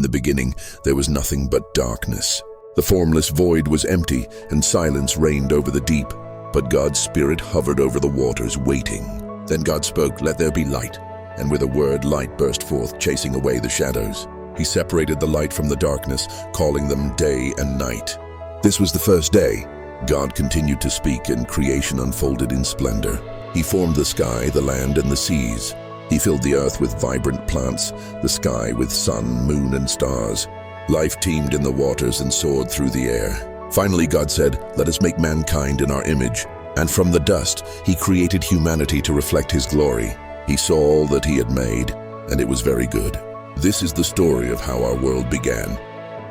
the beginning, there was nothing but darkness. The formless void was empty, and silence reigned over the deep. But God's Spirit hovered over the waters, waiting. Then God spoke, "Let there be light." And with a word, light burst forth, chasing away the shadows. He separated the light from the darkness, calling them day and night. This was the first day. God continued to speak, and creation unfolded in splendor. He formed the sky, the land, and the seas. He filled the earth with vibrant plants, the sky with sun, moon, and stars. Life teemed in the waters and soared through the air. Finally, God said, "Let us make mankind in our image." And from the dust, He created humanity to reflect His glory. He saw all that He had made, and it was very good. This is the story of how our world began.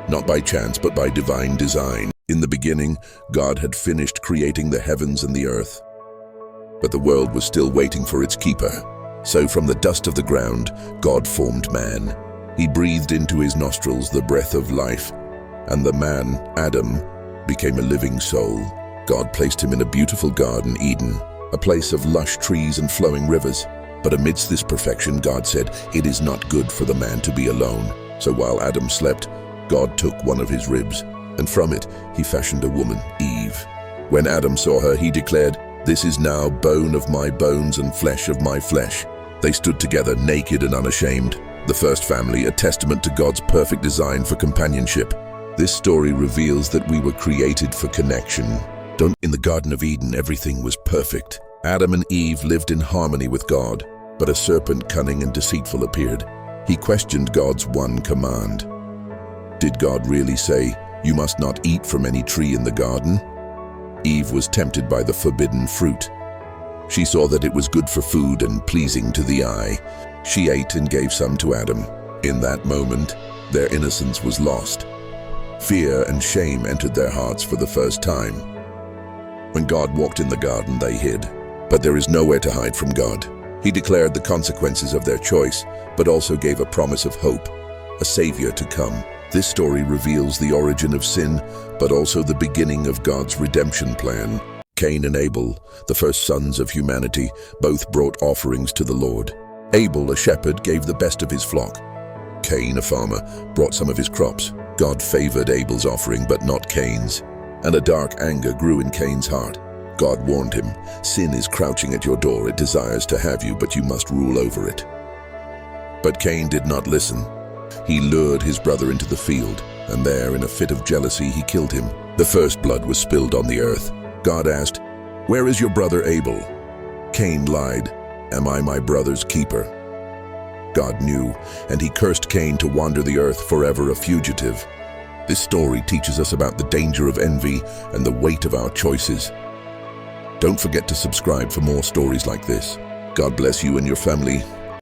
Not by chance, but by divine design. In the beginning, God had finished creating the heavens and the earth. But the world was still waiting for its keeper. So from the dust of the ground, God formed man. He breathed into his nostrils the breath of life, and the man, Adam, became a living soul. God placed him in a beautiful garden, Eden, a place of lush trees and flowing rivers. But amidst this perfection, God said, "It is not good for the man to be alone." So while Adam slept, God took one of his ribs, and from it he fashioned a woman, Eve. When Adam saw her, he declared, "This is now bone of my bones and flesh of my flesh." They stood together, naked and unashamed. The first family, a testament to God's perfect design for companionship. This story reveals that we were created for connection. In the Garden of Eden, everything was perfect. Adam and Eve lived in harmony with God, but a serpent, cunning and deceitful, appeared. He questioned God's one command. Did God really say, "You must not eat from any tree in the garden"? Eve was tempted by the forbidden fruit. She saw that it was good for food and pleasing to the eye. She ate and gave some to Adam. In that moment, their innocence was lost. Fear and shame entered their hearts for the first time. When God walked in the garden, they hid. But there is nowhere to hide from God. He declared the consequences of their choice, but also gave a promise of hope, a savior to come. This story reveals the origin of sin, but also the beginning of God's redemption plan. Cain and Abel, the first sons of humanity, both brought offerings to the Lord. Abel, a shepherd, gave the best of his flock. Cain, a farmer, brought some of his crops. God favored Abel's offering, but not Cain's. And a dark anger grew in Cain's heart. God warned him, "Sin is crouching at your door. It desires to have you, but you must rule over it." But Cain did not listen. He lured his brother into the field, and there, in a fit of jealousy, he killed him. The first blood was spilled on the earth. God asked, "Where is your brother Abel?" Cain lied, "Am I my brother's keeper?" God knew, and He cursed Cain to wander the earth forever a fugitive. This story teaches us about the danger of envy and the weight of our choices. Don't forget to subscribe for more stories like this. God bless you and your family.